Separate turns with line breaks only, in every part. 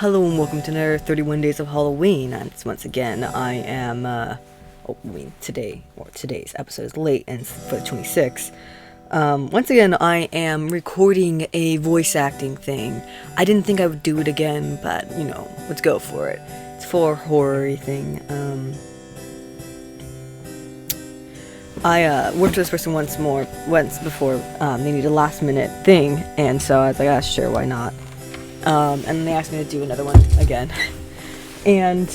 Hello and welcome to another 31 Days of Halloween, and once again, I am, today's episode is late, and it's for the 26th. Once again, I am recording a voice acting thing. I didn't think I would do it again, but, let's go for it. It's for a horror thing. I worked with this person once before, they needed a last minute thing, and so I was like, sure, why not? And then they asked me to do another one again. And,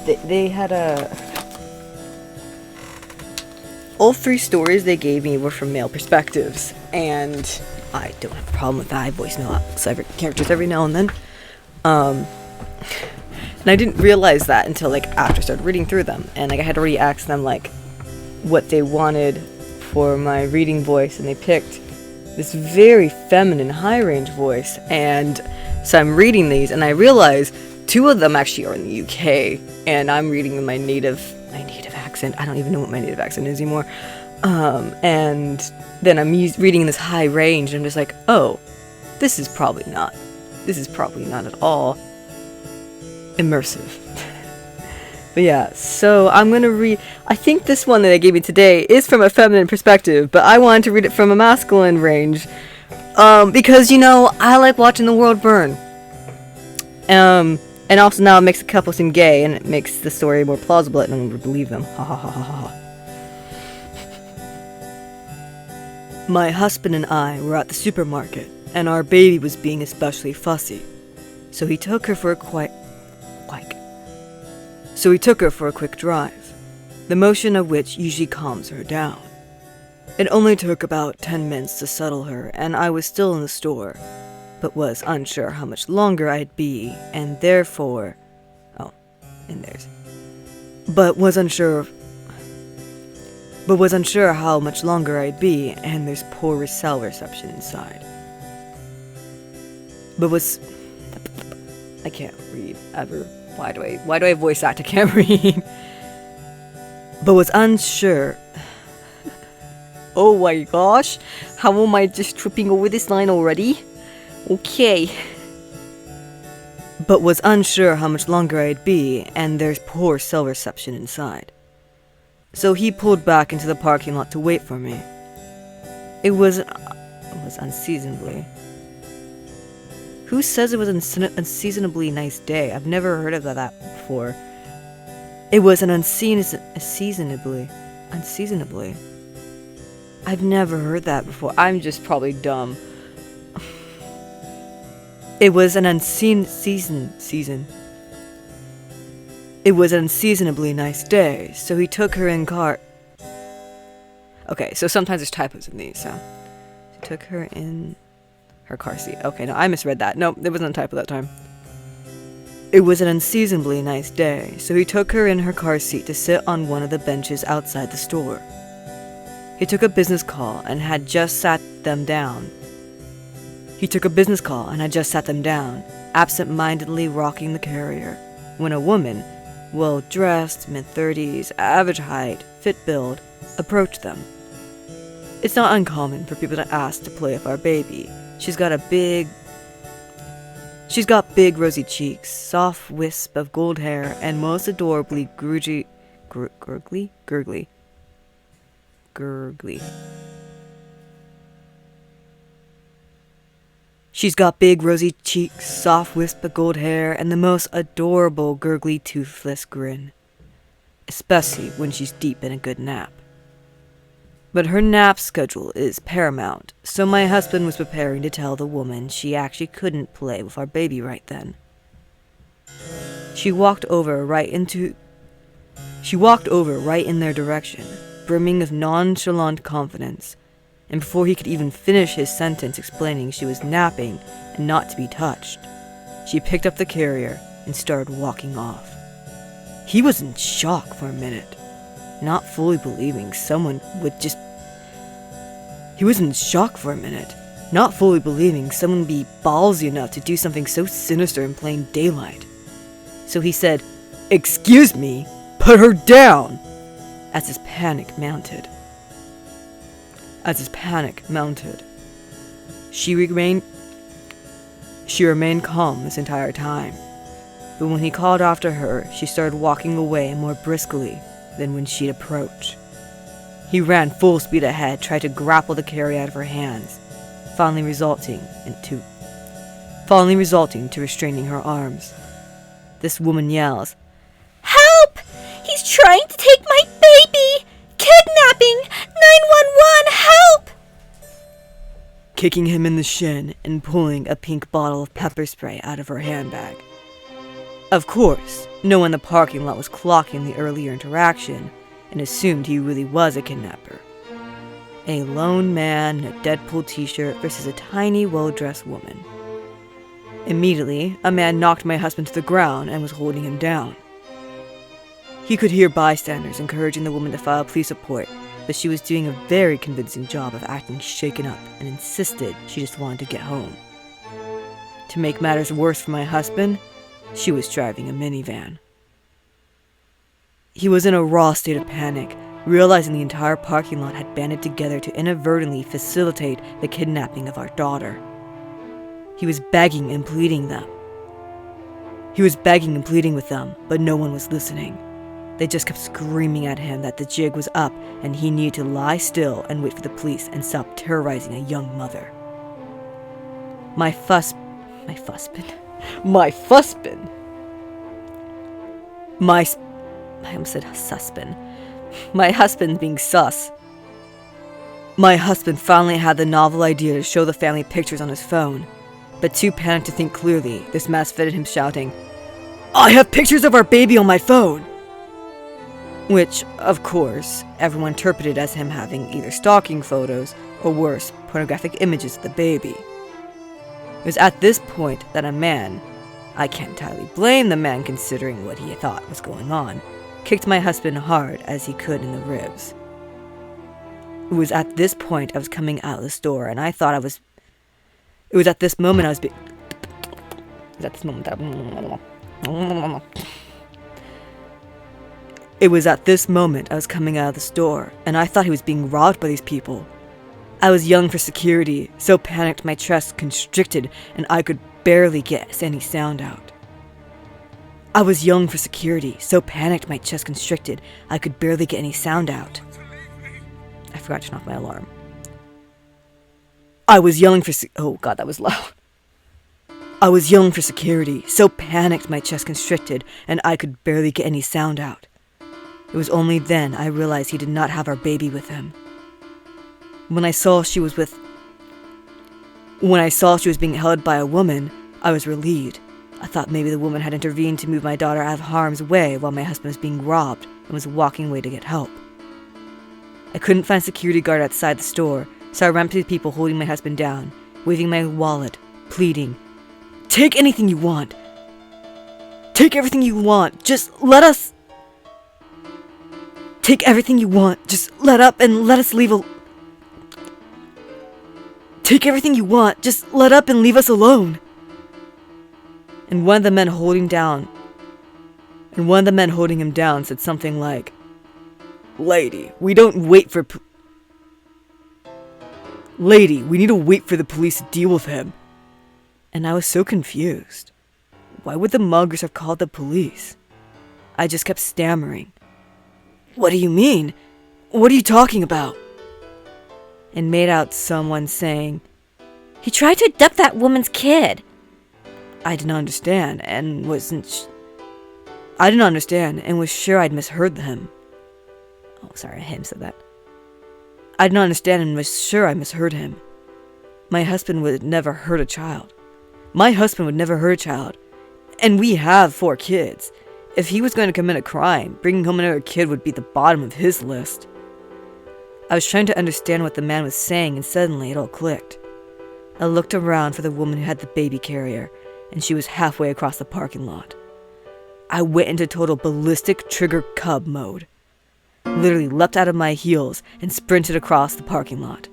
they had all three stories they gave me were from male perspectives. And I don't have a problem with that. I voice characters every now and then. And I didn't realize that until, after I started reading through them. And, I had already asked them, what they wanted for my reading voice. And they picked this very feminine, high-range voice, and so I'm reading these, and I realize two of them actually are in the UK, and I'm reading in my native accent. I don't even know what my native accent is anymore. And then I'm reading in this high range, and I'm just like, oh, this is probably not at all immersive. But yeah, so I'm gonna read. I think this one that they gave me today is from a feminine perspective, but I wanted to read it from a masculine range, because I like watching the world burn. And also now it makes the couple seem gay, and it makes the story more plausible that no one would believe them. Ha ha ha ha ha. My husband and I were at the supermarket, and our baby was being especially fussy, so he took her for a quick drive, the motion of which usually calms her down. It only took about 10 minutes to settle her, and I was still in the store, but was unsure how much longer I'd be, and therefore... But was unsure how much longer I'd be, and there's poor cell reception inside. I can't read, ever. Why do I voice act? I can't read. But was unsure. Oh my gosh. How am I just tripping over this line already? Okay. But was unsure how much longer I'd be, and there's poor cell reception inside. So he pulled back into the parking lot to wait for me. It was unseasonably. Who says it was an unseasonably nice day? I've never heard of that before. It was an unseasonably. I've never heard that before. I'm just probably dumb. It was an unseasonably nice day, so he took her in car. Okay, so sometimes there's typos in these, so. He took her in her car seat. Okay, no, I misread that. Nope, there wasn't a typo that time. It was an unseasonably nice day, so he took her in her car seat to sit on one of the benches outside the store. He took a business call and had just sat them down, absent-mindedly rocking the carrier, when a woman, well-dressed, mid-30s, average height, fit build, approached them. It's not uncommon for people to ask to play with our baby. She's got big rosy cheeks, soft wisp of gold hair, and most adorably gurgly. She's got big rosy cheeks, soft wisp of gold hair, and the most adorable gurgly toothless grin, especially when she's deep in a good nap. But her nap schedule is paramount, so my husband was preparing to tell the woman she actually couldn't play with our baby right then. She walked over right in their direction, brimming of nonchalant confidence, and before he could even finish his sentence explaining she was napping and not to be touched, she picked up the carrier and started walking off. He was in shock for a minute, not fully believing someone would be ballsy enough to do something so sinister in plain daylight. So he said, "Excuse me, put her down," as his panic mounted. She remained She remained calm this entire time, but when he called after her, she started walking away more briskly than when she'd approached. He ran full speed ahead, tried to grapple the carrier out of her hands, finally resulting to restraining her arms. This woman yells, "Help! He's trying to take my baby! Kidnapping! 911, help!" Kicking him in the shin and pulling a pink bottle of pepper spray out of her handbag. Of course, no one in the parking lot was clocking the earlier interaction and assumed he really was a kidnapper. A lone man in a Deadpool t-shirt versus a tiny, well-dressed woman. Immediately, a man knocked my husband to the ground and was holding him down. He could hear bystanders encouraging the woman to file a police report, but she was doing a very convincing job of acting shaken up and insisted she just wanted to get home. To make matters worse for my husband, she was driving a minivan. He was in a raw state of panic, realizing the entire parking lot had banded together to inadvertently facilitate the kidnapping of our daughter. He was begging and pleading with them, but no one was listening. They just kept screaming at him that the jig was up and he needed to lie still and wait for the police and stop terrorizing a young mother. My husband. I almost said suspend. My husband being sus. My husband finally had the novel idea to show the family pictures on his phone, but too panicked to think clearly, this mess fitted him shouting, "I have pictures of our baby on my phone!" Which, of course, everyone interpreted as him having either stalking photos or worse, pornographic images of the baby. It was at this point that a man, I can't entirely blame the man considering what he thought was going on, kicked my husband hard as he could in the ribs. It was at this point I was coming out of the store and I thought I was... It was at this moment I was coming out of the store, and I thought he was being robbed by these people. I was yelling for security, so panicked my chest constricted and I could barely get any sound out. I forgot to turn off my alarm. Oh god, that was loud. I was yelling for security, so panicked my chest constricted and I could barely get any sound out. It was only then I realized he did not have our baby with him. When I saw she was being held by a woman, I was relieved. I thought maybe the woman had intervened to move my daughter out of harm's way while my husband was being robbed and was walking away to get help. I couldn't find a security guard outside the store, so I ran to the people holding my husband down, waving my wallet, pleading, "Take anything you want. Take everything you want. Just let us... Take everything you want. Just let up and let us leave Take everything you want. Just let up and leave us alone." And one of the men holding him down said something like, Lady, we need to wait for the police to deal with him." And I was so confused. Why would the muggers have called the police? I just kept stammering. "What do you mean? What are you talking about?" And made out someone saying, "He tried to abduct that woman's kid." I didn't understand and was sure I'd misheard him. Oh, sorry, him said that. I didn't understand and was sure I misheard him. My husband would never hurt a child. And we have 4 kids. If he was going to commit a crime, bringing home another kid would be the bottom of his list. I was trying to understand what the man was saying and suddenly it all clicked. I looked around for the woman who had the baby carrier, and she was halfway across the parking lot. I went into total ballistic trigger cub mode. Literally leapt out of my heels and sprinted across the parking lot.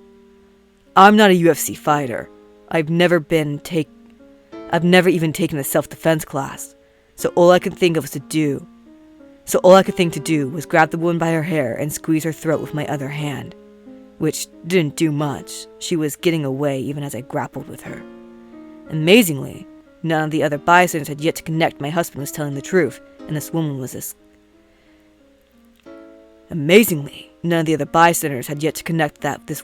I'm not a UFC fighter. I've never even taken a self-defense class. So all I could think to do was grab the woman by her hair and squeeze her throat with my other hand. Which didn't do much. She was getting away even as I grappled with her. Amazingly, none of the other bystanders had yet to connect my husband was telling the truth, and this woman was this. Amazingly, none of the other bystanders had yet to connect that this.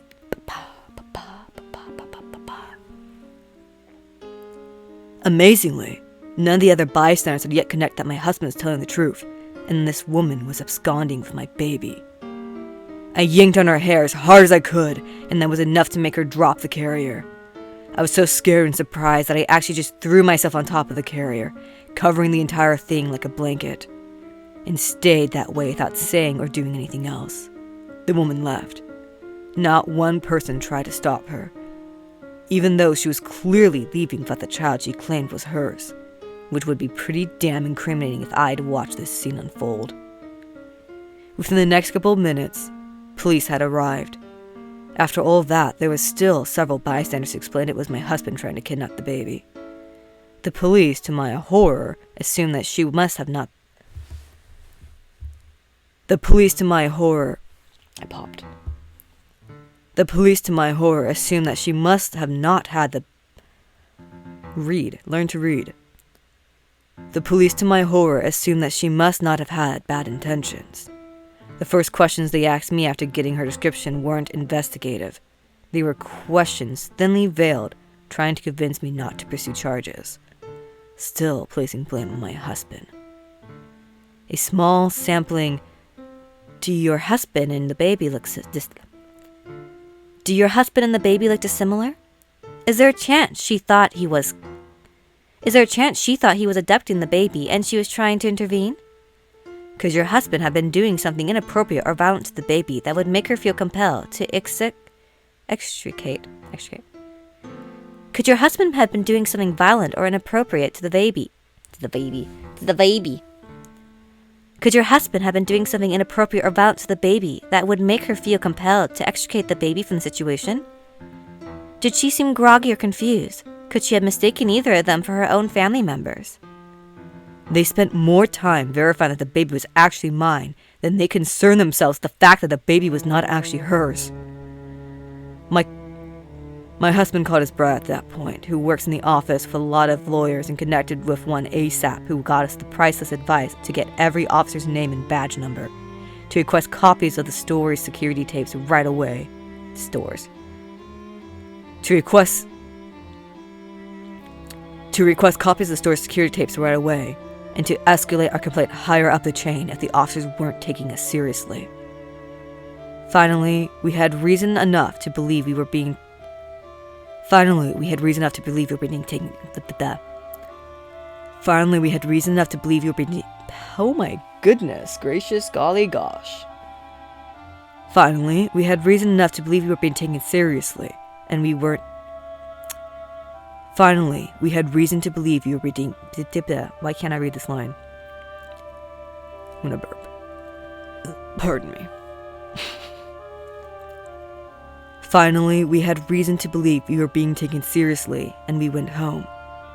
Amazingly, none of the other bystanders had yet connected that my husband was telling the truth, and this woman was absconding with my baby. I yanked on her hair as hard as I could, and that was enough to make her drop the carrier. I was so scared and surprised that I actually just threw myself on top of the carrier, covering the entire thing like a blanket, and stayed that way without saying or doing anything else. The woman left. Not one person tried to stop her, even though she was clearly leaving without the child she claimed was hers, which would be pretty damn incriminating if I had watched this scene unfold. Within the next couple of minutes, police had arrived. After all that, there was still several bystanders who explained it was my husband trying to kidnap the baby. The police, to my horror, assumed that she must have not... The police, to my horror, assumed that she must have not had the... Learn to read. The police, to my horror, assumed that she must not have had bad intentions. The first questions they asked me after getting her description weren't investigative. They were questions thinly veiled, trying to convince me not to pursue charges, still placing blame on my husband. A small sampling... Do your husband and the baby look dissimilar? Is there a chance she thought he was abducting the baby and she was trying to intervene? Could your husband have been doing something inappropriate or violent to the baby that would make her feel compelled to extricate? Could your husband have been doing something violent or inappropriate to the baby? Could your husband have been doing something inappropriate or violent to the baby that would make her feel compelled to extricate the baby from the situation? Did she seem groggy or confused? Could she have mistaken either of them for her own family members? They spent more time verifying that the baby was actually mine than they concerned themselves with the fact that the baby was not actually hers. My husband called his brother at that point, who works in the office with a lot of lawyers and connected with one ASAP who got us the priceless advice to get every officer's name and badge number, to request copies of the store's security tapes right away. To request copies of the store's security tapes right away, and to escalate our complaint higher up the chain if the officers weren't taking us seriously. Finally, we had reason enough to believe we were being taken. Oh my goodness gracious, golly gosh. Finally, we had reason enough to believe we were being taken seriously, and we weren't. Finally, we had reason to believe you were being... Why can't I read this line? I'm gonna burp. Pardon me. Finally, we had reason to believe we were being taken seriously, and we went home,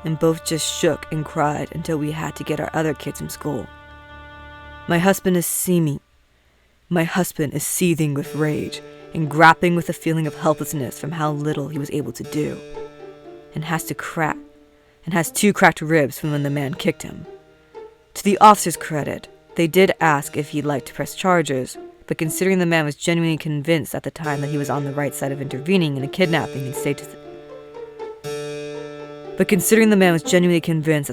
and both just shook and cried until we had to get our other kids from school. My husband is seething with rage and grappling with a feeling of helplessness from how little he was able to do, and has two cracked ribs from when the man kicked him. To the officer's credit, they did ask if he'd like to press charges, but considering the man was genuinely convinced at the time that he was on the right side of intervening in a kidnapping and stayed to the police. But considering the man was genuinely convinced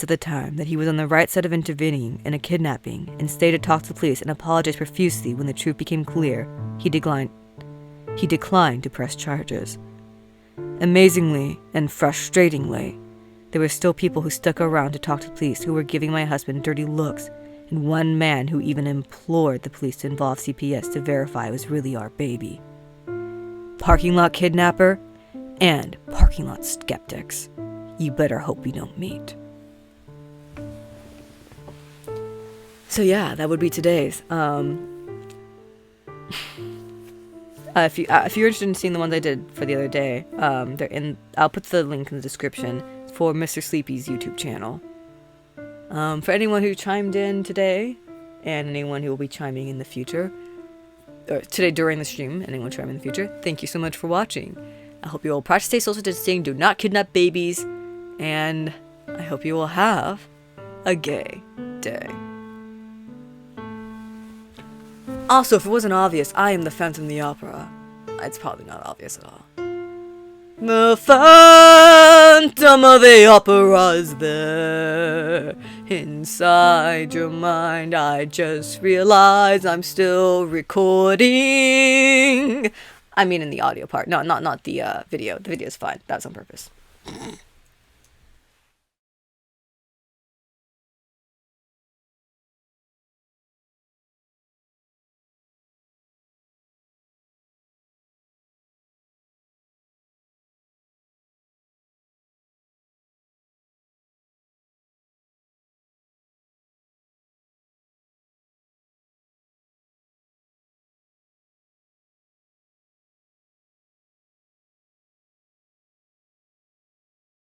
at the time that he was on the right side of intervening in a kidnapping and stayed to talk to the police and apologized profusely when the truth became clear, he declined to press charges. Amazingly and frustratingly, there were still people who stuck around to talk to the police who were giving my husband dirty looks, and one man who even implored the police to involve CPS to verify it was really our baby. Parking lot kidnapper and parking lot skeptics. You better hope we don't meet. So yeah, that would be today's. If you're interested in seeing the ones I did for the other day, they're in. I'll put the link in the description for Mr. Sleepy's YouTube channel. For anyone who chimed in today and anyone who will be chiming in the future, or today during the stream, anyone chiming in the future, thank you so much for watching. I hope you all practice stay social distancing, do not kidnap babies, and I hope you will have a gay day. Also, if it wasn't obvious, I am the Phantom of the Opera. It's probably not obvious at all. The Phantom of the Opera is there inside your mind. I just realized I'm still recording. I mean in the audio part. No, not the video. The video's fine. That was on purpose.